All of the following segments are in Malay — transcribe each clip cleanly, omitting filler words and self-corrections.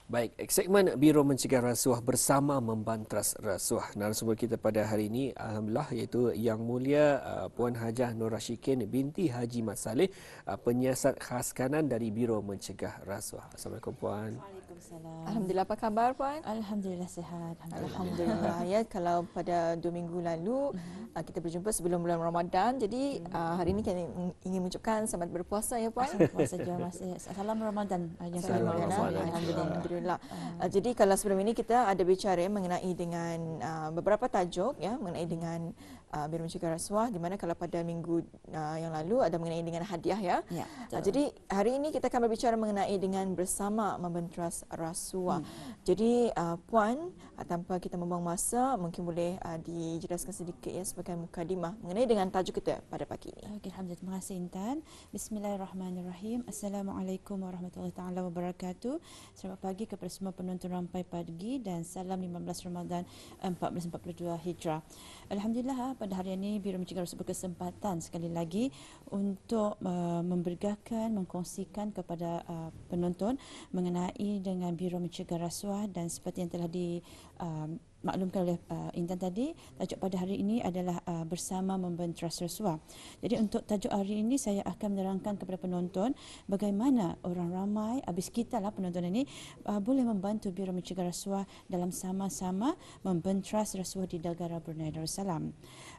Baik, segmen Biro Mencegah Rasuah bersama Membantras Rasuah. Narasumber kita pada hari ini, alhamdulillah, iaitu Yang Mulia Puan Hajah Nur Rashikin binti Haji Mat Saleh, penyiasat khas kanan dari Biro Mencegah Rasuah. Assalamualaikum Puan. Waalaikumsalam. Alhamdulillah, apa khabar Puan? Alhamdulillah sihat. Alhamdulillah. Ya, kalau pada 2 minggu lalu kita berjumpa sebelum bulan Ramadan, jadi hari ini kami ingin mengucapkan selamat berpuasa ya Puan. Puasa juga masih. Salam Ramadan. Salam Ramadan. Alhamdulillah. Jadi kalau sebelum ini kita ada bicara mengenai dengan beberapa tajuk ya, mengenai dengan Biro Mencegah Rasuah, di mana kalau pada minggu yang lalu ada mengenai dengan hadiah ya. Ya, Jadi hari ini kita akan berbicara mengenai dengan bersama membentras rasuah. Jadi Puan, tanpa kita membuang masa, mungkin boleh dijelaskan sedikit ya sebagai mukadimah mengenai dengan tajuk kita pada pagi ini. Okey, alhamdulillah. Terima kasih Intan. Bismillahirrahmanirrahim. Assalamualaikum warahmatullahi taala wabarakatuh. Selamat pagi kepada semua penonton Rampai Pagi dan salam 15 Ramadan 1442 Hijrah. Alhamdulillah, pada hari ini Biro Mencegah Rasuah berkesempatan sekali lagi untuk membergakan, mengkongsikan kepada penonton mengenai dengan Biro Mencegah Rasuah, dan seperti yang telah dimaklumkan oleh Intan tadi, tajuk pada hari ini adalah bersama membentras rasuah. Jadi untuk tajuk hari ini saya akan menerangkan kepada penonton bagaimana orang ramai, habis kita lah penonton ini, boleh membantu Biro Mencegah Rasuah dalam sama-sama membentras rasuah di negara Brunei Darussalam.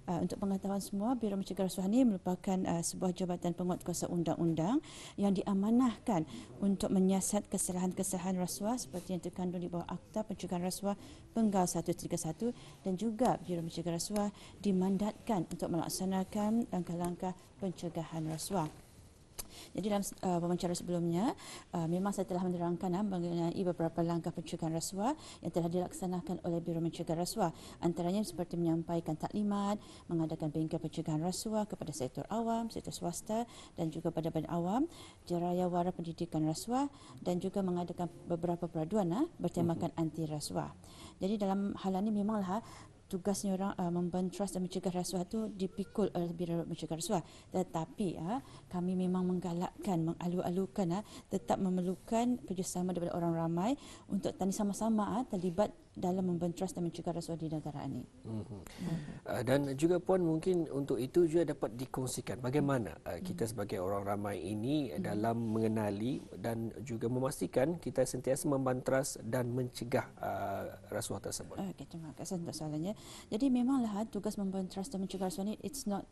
Untuk pengetahuan semua, Biro Mencegah Rasuah ini merupakan sebuah jabatan penguatkuasa undang-undang yang diamanahkan untuk menyiasat kesalahan-kesalahan rasuah seperti yang terkandung di bawah Akta Pencegahan Rasuah Penggal 131, dan juga Biro Mencegah Rasuah dimandatkan untuk melaksanakan langkah-langkah pencegahan rasuah. Jadi dalam wawancara sebelumnya memang saya telah menerangkan mengenai beberapa langkah pencegahan rasuah yang telah dilaksanakan oleh Biro Mencegah Rasuah. Antaranya seperti menyampaikan taklimat, mengadakan bengkel pencegahan rasuah kepada sektor awam, sektor swasta dan juga pada badan awam, jerayawara pendidikan rasuah, dan juga mengadakan beberapa peraduan bertemakan anti rasuah. Jadi dalam hal ini memanglah tugasnya orang membentras dan mencegah rasuah itu dipikul oleh Biro Mencegah Rasuah. Tetapi kami memang menggalakkan, mengalu-alukan tetap memerlukan kerjasama daripada orang ramai untuk tani sama-sama terlibat dalam membentras dan mencegah rasuah di negara ini. Dan juga Puan, mungkin untuk itu juga dapat dikongsikan bagaimana kita sebagai orang ramai ini dalam mengenali dan juga memastikan kita sentiasa membantras dan mencegah rasuah tersebut. Okey, terima kasih untuk soalannya. Jadi memanglah tugas membentras dan mencegah rasuah ini it's not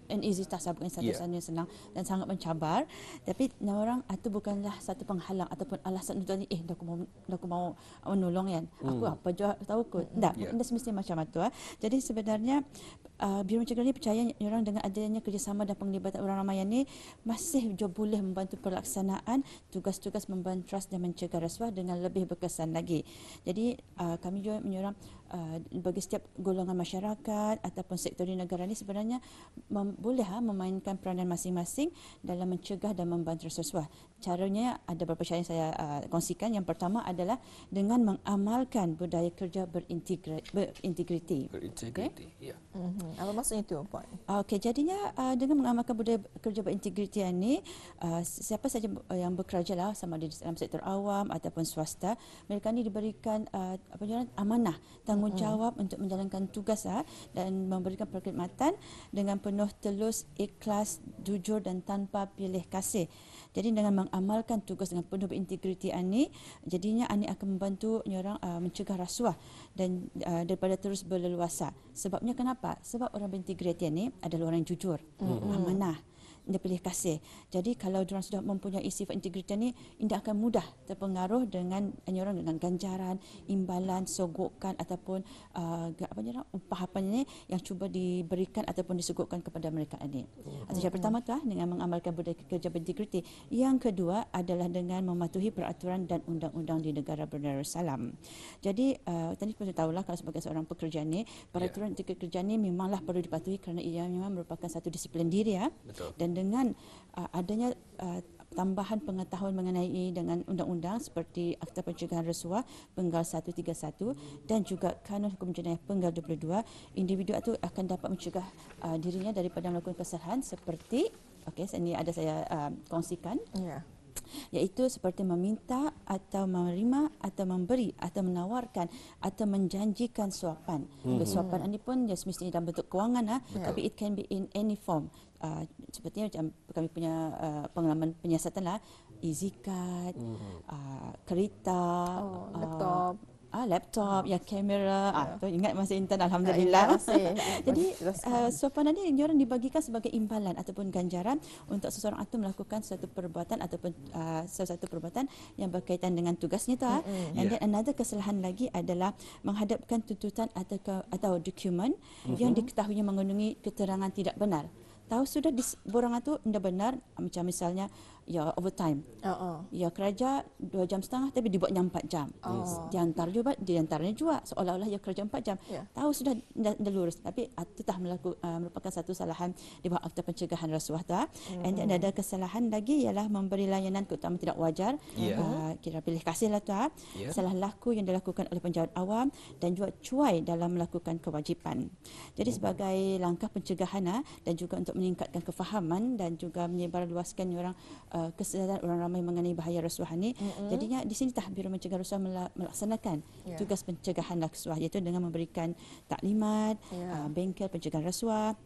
an easy task, bukan satu yang senang dan sangat mencabar. Tapi orang itu bukanlah satu penghalang ataupun alasan untuk ni aku mau menolong kan. Aku apa je tahu kot. Tak, bukan semestinya macam itu. Jadi sebenarnya Biro Mencegah ini percaya orang dengan adanya kerjasama dan penglibatan orang ramai ini masih juga boleh membantu pelaksanaan tugas-tugas membentras dan mencegah rasuah dengan lebih berkesan lagi. Jadi kami juga menyorang bagi setiap golongan masyarakat ataupun sektor di negara ini sebenarnya boleh memainkan peranan masing-masing dalam mencegah dan membantras rasuah. Caranya ada beberapa cara yang saya kongsikan. Yang pertama adalah dengan mengamalkan budaya kerja berintegriti. Berintegriti, ya. Apa maksudnya itu Puan? Okey, jadinya dengan mengamalkan budaya kerja berintegriti ini, siapa saja yang bekerja lah, sama ada di dalam sektor awam ataupun swasta, mereka ni diberikan amanah, tanggungjawab untuk menjalankan tugas dan memberikan perkhidmatan dengan penuh telus, ikhlas, jujur dan tanpa pilih kasih. Jadi dengan mengamalkan tugas dengan penuh berintegriti ini, jadinya ini akan membantu orang mencegah rasuah dan daripada terus berleluasa. Sebabnya kenapa? Sebab orang berintegriti ini adalah orang yang jujur, amanah, dia pilih kasih. Jadi kalau diorang sudah mempunyai sifat integriti ni, tidak akan mudah terpengaruh dengan orang dengan ganjaran, imbalan, sogokan ataupun upah apa ni yang cuba diberikan ataupun disogokkan kepada mereka ini. Yang pertama tu dengan mengamalkan budaya kerja berintegriti. Yang kedua adalah dengan mematuhi peraturan dan undang-undang di negara Brunei Darussalam. Jadi tadi kita tahulah kalau sebagai seorang pekerja ni, peraturan kerja ni memanglah perlu dipatuhi kerana ia memang merupakan satu disiplin diri Betul. Dan dengan adanya tambahan pengetahuan mengenai dengan undang-undang seperti Akta Pencegahan Rasuah Penggal 131 dan juga Kanun Hukum Jenayah Penggal 22, individu itu akan dapat mencegah dirinya daripada melakukan kesalahan seperti ini ada saya kongsikan. iaitu seperti meminta atau menerima atau memberi atau menawarkan atau menjanjikan suapan. Suapan ini pun dia semestinya dalam bentuk kewangan tapi it can be in any form. Sepertinya macam kami punya pengalaman penyiasatan lah, easy card, kereta, laptop, kamera, tu ingat masa intern, alhamdulillah. Jadi sopan ini diorang dibagikan sebagai imbalan ataupun ganjaran untuk seseorang itu melakukan suatu perbuatan ataupun sesuatu perbuatan yang berkaitan dengan tugasnya tu. And then another kesalahan lagi adalah menghadapkan tuntutan atau dokumen yang diketahuinya mengandungi keterangan tidak benar. Tahu sudah borang itu tidak benar, macam misalnya ya overtime. Ya kerja 2 jam setengah tapi dibuatnya 4 jam. Diantaranya juga seolah-olah ya kerja 4 jam. Tahu sudah dah lurus tapi itu dah merupakan satu kesalahan di bawah Akta Pencegahan Rasuah tu. And then ada kesalahan lagi ialah memberi layanan terutama tidak wajar. Kira pilih kasih lah tu. Salah laku yang dilakukan oleh penjawat awam dan juga cuai dalam melakukan kewajipan. Jadi sebagai langkah pencegahan dan juga untuk meningkatkan kefahaman dan juga menyebarluaskan orang kesedaran orang ramai mengenai bahaya rasuah ini. Jadinya di sini Biro Mencegah Rasuah melaksanakan tugas pencegahan rasuah, iaitu dengan memberikan taklimat, bengkel pencegahan rasuah.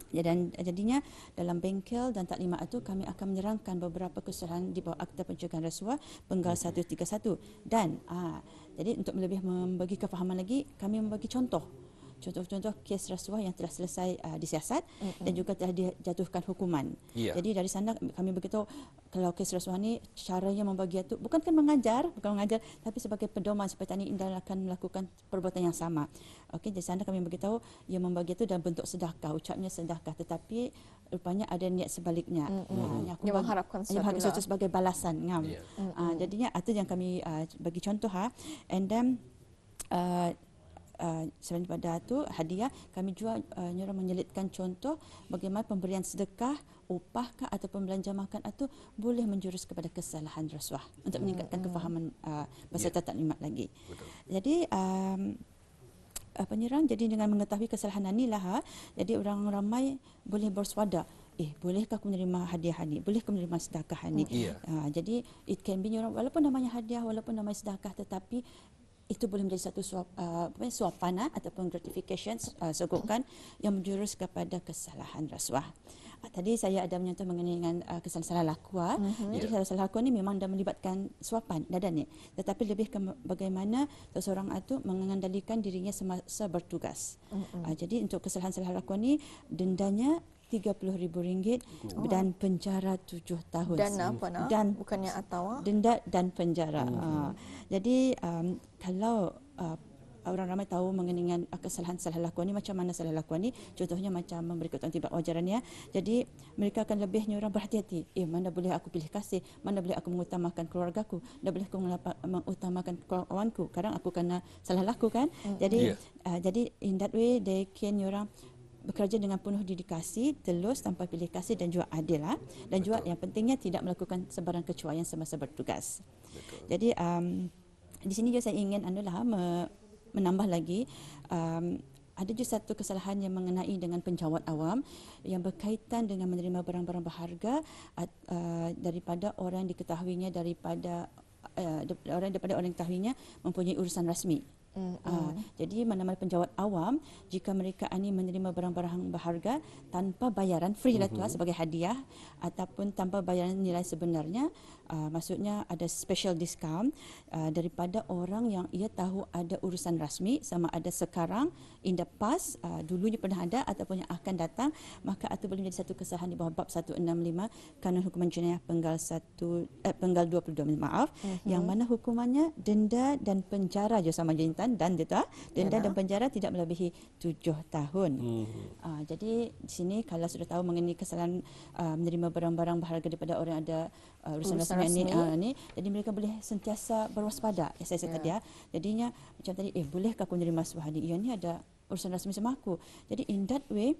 Dan jadinya dalam bengkel dan taklimat itu kami akan menyerangkan beberapa kesalahan di bawah Akta Pencegahan Rasuah Penggal 131. Dan jadi untuk lebih membagi kefahaman lagi, kami membagi contoh kes rasuah yang telah selesai disiasat dan juga telah dijatuhkan hukuman. Jadi dari sana kami beritahu kalau kes rasuah ni caranya membagi itu bukan mengajar, tapi sebagai pedoman supaya tani indah akan melakukan perbuatan yang sama. Okey, di sana kami beritahu ia membagi itu dalam bentuk sedekah, ucapnya sedekah, tetapi rupanya ada niat sebaliknya. Dia mengharapkan sesuatu sebagai balasan. Jadinya itu yang kami bagi contoh and then selain daripada itu hadiah, kami juga menyelitkan contoh bagaimana pemberian sedekah, upah ataupun belanja makan itu boleh menjurus kepada kesalahan rasuah untuk meningkatkan kefahaman peserta taklimat lagi. Betul. Jadi penyerang jadi dengan mengetahui kesalahan inilah jadi orang ramai boleh bersuada, bolehkah aku menerima hadiah ni, bolehkah menerima sedekah ni. Jadi it can be walaupun namanya hadiah, walaupun namanya sedekah, tetapi itu boleh menjadi satu suapan ataupun gratification, sogokan yang menjurus kepada kesalahan rasuah. Tadi saya ada menyentuh mengenai dengan kesalahan laku. Jadi kesalahan laku ni memang dah melibatkan suapan dadan ni, tetapi lebih ke bagaimana seseorang itu mengendalikan dirinya semasa bertugas. Jadi untuk kesalahan laku ni dendanya RM30,000 dan penjara 7 tahun. Dan apa nak? Dan bukannya atau denda dan penjara. Jadi kalau orang ramai tahu mengenai kesalahan lakuan ni, macam mana salah lakuan ni, contohnya macam memberi ketertiban wajaran jadi mereka akan lebih orang berhati-hati. Mana boleh aku pilih kasih, mana boleh aku mengutamakan keluargaku, mana boleh aku mengutamakan kawanku, kadang aku kena salah laku kan. Jadi in that way they can orang bekerja dengan penuh dedikasi, telus tanpa pilih kasih dan juga adil dan juga yang pentingnya tidak melakukan sebarang kecuaian semasa bertugas. Jadi di sini juga saya ingin menambah lagi ada juga satu kesalahan yang mengenai dengan penjawat awam yang berkaitan dengan menerima barang-barang berharga daripada orang yang diketahuinya daripada orang yang diketahuinya mempunyai urusan rasmi. Jadi mana-mana penjawat awam, jika mereka ini menerima barang-barang berharga tanpa bayaran, free lah sebagai hadiah ataupun tanpa bayaran nilai sebenarnya, maksudnya ada special discount daripada orang yang ia tahu ada urusan rasmi, sama ada sekarang, in the past, dulunya pernah ada ataupun yang akan datang, maka itu boleh menjadi satu kesalahan di bawah bab 165 Kanun Hukuman Jenayah Penggal 22 yang mana hukumannya denda dan penjara je sama jintan dan denda dan penjara tidak melebihi 7 tahun. Jadi di sini kalau sudah tahu mengenai kesalahan menerima barang-barang berharga daripada orang yang ada urusan rasmi ni, jadi mereka boleh sentiasa berwaspada. Saya tadi jadinya macam tadi, bolehkah aku menerima suah ni? Ia ni ada urusan rasmi sama aku. Jadi in that way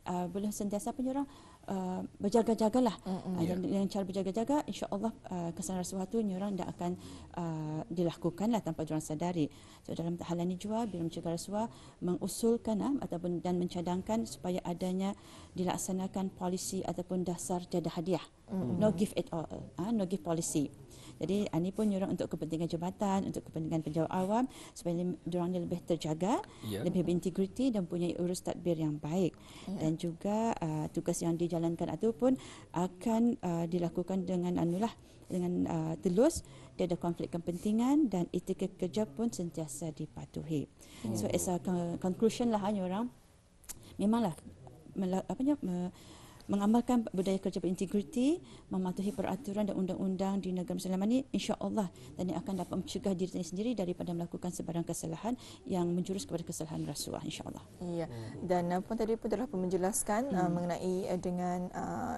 boleh sentiasa penyerang berjaga-jagalah. Dengan cara berjaga-jaga, insya-Allah kesalahan rasuah tu orang tak akan dilakukanlah tanpa diorang sadari. So dalam hal ini juga Biro Mencegah Rasuah mengusulkan ataupun dan mencadangkan supaya adanya dilaksanakan polisi ataupun dasar tiada hadiah. No gift at all. No gift policy. Jadi ini pun diorang untuk kepentingan jabatan, untuk kepentingan penjawat awam supaya diorang lebih terjaga, lebih berintegriti dan punya urus tadbir yang baik. Dan juga tugas yang dijalankan itu pun akan dilakukan dengan telus, tiada konflik kepentingan dan etika kerja pun sentiasa dipatuhi. So as a conclusion lah orang memanglah mengamalkan budaya kerja berintegriti, mematuhi peraturan dan undang-undang di negara Muslim ini, insya-Allah dan ini akan dapat mencegah diri sendiri daripada melakukan sebarang kesalahan yang menjurus kepada kesalahan rasuah, insya-Allah. Ya. Dan pun tadi pun telah menjelaskan mengenai dengan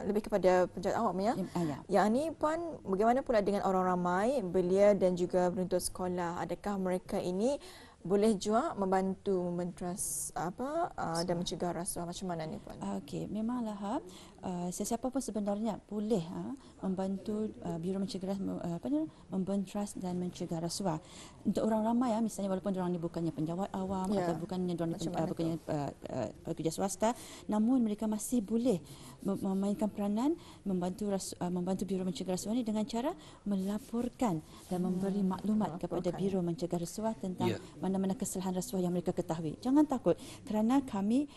lebih kepada penjawat awam ya. Yang ini Puan, bagaimana pula dengan orang ramai, belia dan juga penuntut sekolah? Adakah mereka ini boleh juga membantu membentras dan mencegah rasuah? Macam mana ni Puan? Okey, memanglah sesiapa pun sebenarnya boleh membantu Biro Mencegah membentras dan mencegah rasuah. Untuk orang ramai misalnya walaupun orang ni bukannya penjawat awam atau bukannya bukannya pekerja swasta, namun mereka masih boleh memainkan peranan membantu Biro Mencegah Rasuah ini dengan cara melaporkan dan memberi maklumat kepada Biro Mencegah Rasuah tentang mana-mana kesalahan rasuah yang mereka ketahui. Jangan takut kerana kami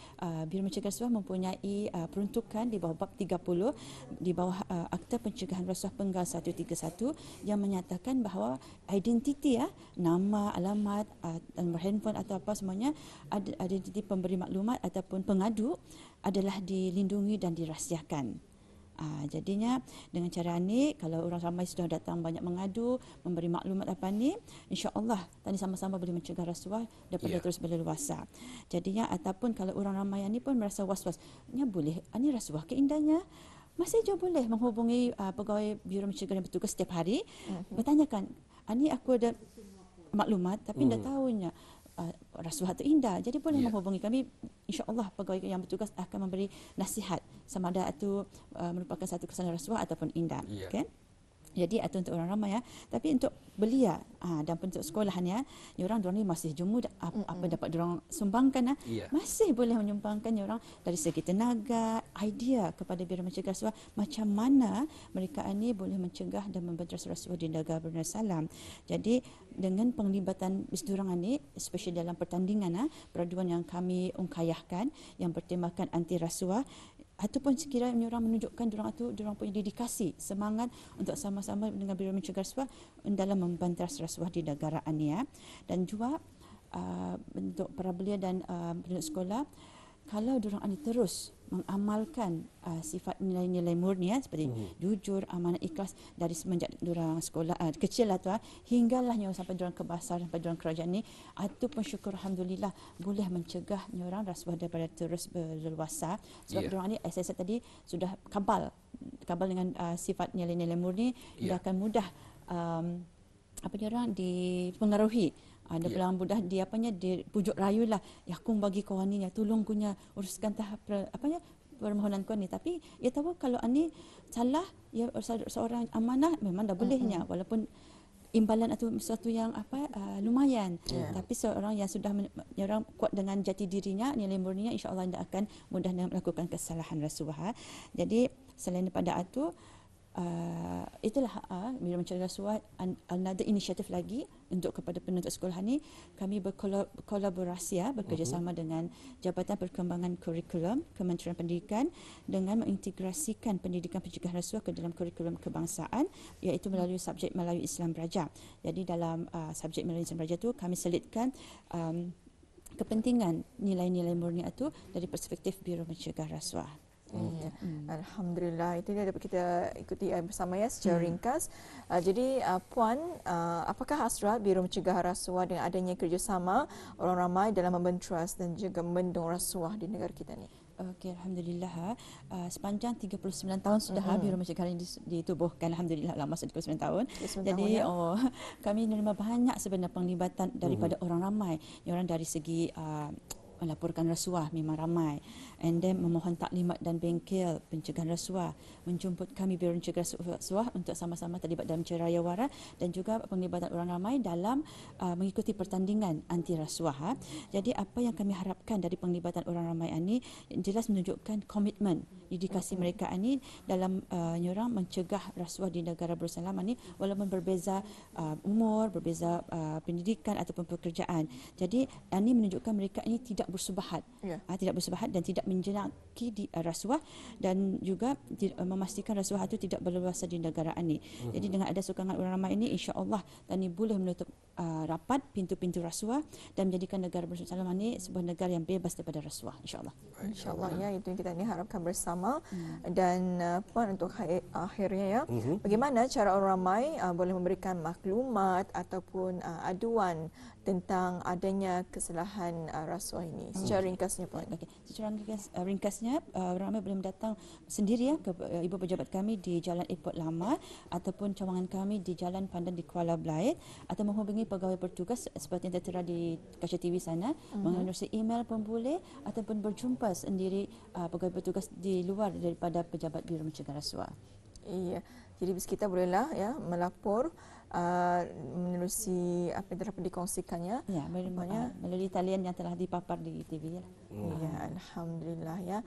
Biro Mencegah Rasuah mempunyai peruntukan di bawah bab 30 di bawah Akta Pencegahan Rasuah Penggal 131 yang menyatakan bahawa identiti nama, alamat, nombor handphone atau apa semuanya, identiti pemberi maklumat ataupun pengadu adalah dilindungi dan dirahsiakan. Jadinya dengan cara ni kalau orang ramai sudah datang banyak mengadu, memberi maklumat apa ni, insya-Allah tadi sama-sama boleh mencegah rasuah daripada terus berleluasa. Jadinya ataupun kalau orang ramai ni pun merasa was-was, nya boleh ni rasuah ke indahnya, masih je boleh menghubungi pegawai Biro Mencegah yang bertugas setiap hari, bertanyakan, ni aku ada maklumat tapi tidak tahunya rasuah itu indah. Jadi boleh menghubungi kami, insya-Allah pegawai yang bertugas akan memberi nasihat sama ada itu merupakan satu kesalahan rasuah ataupun indah. Okay? Jadi itu untuk orang ramai tapi untuk belia dan untuk sekolahannya, orang ni masih jemu apa dapat orang sumbangkan masih boleh menyumbangkan orang dari segi tenaga, idea kepada Biro Mencegah Rasuah macam mana mereka ini boleh mencegah dan membentras rasuah di negara Darussalam. Jadi dengan penglibatan diorang ini, especially dalam pertandingan peraduan yang kami ungkayahkan yang bertemakan anti rasuah, ataupun sekiranya orang menunjukkan diorang punya dedikasi, semangat untuk sama-sama dengan Biro Mencegah Rasuah dalam membentras rasuah di negara ini dan juga untuk para belia dan penduduk sekolah, kalau diorang ini terus mengamalkan sifat nilai-nilai murni seperti jujur, amanah, ikhlas dari semenjak diorang sekolah kecil hinggalah sampai diorang kebasar, sampai diorang kerajaan ni, itu pun syukur alhamdulillah boleh mencegah diorang rasuah daripada terus berleluasa sebab diorang ni saya tadi sudah kabal dengan sifat nilai-nilai murni, dia akan mudah diorang dipengaruhi. Ada peluang mudah dia dipujuk rayulah, aku bagi kawan ni tolong kunya uruskan tahap permohonan kau ni, tapi ia tahu kalau ani salah seorang amanah memang dah bolehnya walaupun imbalan atau sesuatu yang lumayan, tapi seorang yang sudah orang kuat dengan jati dirinya, nilai murninya, insya-Allah tidak akan mudah melakukan kesalahan rasuah. Jadi selain daripada itu itulah Biro Mencegah Rasuah another inisiatif lagi untuk kepada penuntut sekolah ni, kami berkolaborasi bekerjasama dengan Jabatan Perkembangan Kurikulum Kementerian Pendidikan dengan mengintegrasikan pendidikan pencegahan rasuah ke dalam kurikulum kebangsaan, iaitu melalui subjek Melayu Islam Beraja. Jadi dalam subjek Melayu Islam Beraja tu kami selitkan kepentingan nilai-nilai murni itu dari perspektif Biro Mencegah Rasuah. Alhamdulillah, itu dia dapat kita ikuti bersama secara ringkas. Jadi Puan, apakah hasrat Biro Mencegah Rasuah dengan adanya kerjasama orang ramai dalam membentras dan juga membendung rasuah di negara kita ni? Okey, alhamdulillah. Sepanjang 39 tahun sudah Biro Mencegah ini ditubuhkan, alhamdulillah lama 39 tahun. Jadi kami menerima banyak sebenarnya penglibatan daripada orang ramai. Orang dari segi melaporkan rasuah memang ramai, and then memohon taklimat dan bengkel pencegahan rasuah, menjemput kami Biro Mencegah Rasuah untuk sama-sama terlibat dalam cerayawara dan juga penglibatan orang ramai dalam mengikuti pertandingan anti rasuah. Jadi apa yang kami harapkan dari penglibatan orang ramai ini jelas menunjukkan komitmen dedikasi mereka ini dalam nyorang mencegah rasuah di negara Darussalam ini, walaupun berbeza umur, berbeza pendidikan ataupun pekerjaan. Jadi ini menunjukkan mereka ini tidak bersubahat, tidak bersubahat dan tidak menjenaki di rasuah, dan juga memastikan rasuah itu tidak berleluasa di negara ini. Jadi dengan ada sokongan orang ramai ini, insya-Allah ini boleh menutup rapat pintu-pintu rasuah dan menjadikan negara Darussalam ini sebuah negara yang bebas daripada rasuah, insya-Allah. Insya-Allah ya, itu yang kita ni harapkan bersama. Dan Puan, untuk akhirnya ya, bagaimana cara orang ramai boleh memberikan maklumat ataupun aduan tentang adanya kesalahan rasuah ini secara ringkasnya, Puan? Okey, secara ringkasnya orang ramai boleh datang sendiri ya ke ibu pejabat kami di Jalan Airport Lama ataupun cawangan kami di Jalan Pandan di Kuala Belait, atau menghubungi pegawai bertugas seperti yang tertera di kaca TV sana, menerusi email pun boleh, ataupun berjumpa sendiri pegawai bertugas di luar daripada pejabat Biro Mencegah Rasuah. Iya, jadi kita bolehlah ya melapor menerusi apa yang dapat dikongsikannya. Ya, melalui talian yang telah dipapar di TV ya. Ya, alhamdulillah ya.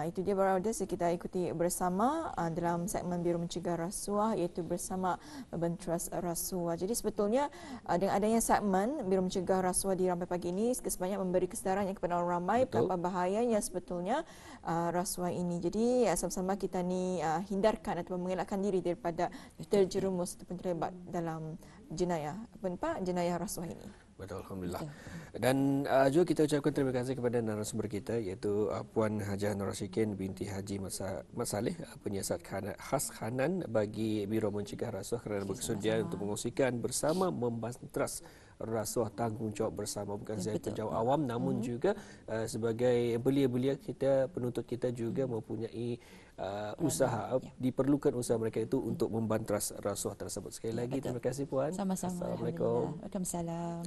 Itu dia Brothers yang kita ikuti bersama dalam segmen Biro Mencegah Rasuah, iaitu bersama membentras rasuah. Jadi sebetulnya dengan adanya segmen Biro Mencegah Rasuah di Rampai Pagi ini, sebenarnya memberi kesedaran kepada orang ramai betapa bahayanya sebetulnya rasuah ini. Jadi sama-sama kita ni hindarkan atau mengelakkan diri daripada terjerumus ataupun terlibat dalam jenayah jenayah rasuah ini. Betul, alhamdulillah. Dan juga kita ucapkan terima kasih kepada narasumber kita, iaitu Puan Hajah Nur Rashikin binti Haji Mat Saleh, penyiasat khas Khanan bagi Biro Mencegah Rasuah, kerana bersedia untuk mengongsikan bersama membantras rasuah, tanggungjawab bersama, bukan sahaja penjawab awam namun juga sebagai belia-belia kita, penuntut kita juga mempunyai usaha, diperlukan usaha mereka itu untuk membantras rasuah tersebut. Sekali lagi terima kasih Puan. Sama-sama. Assalamualaikum. Waalaikumsalam.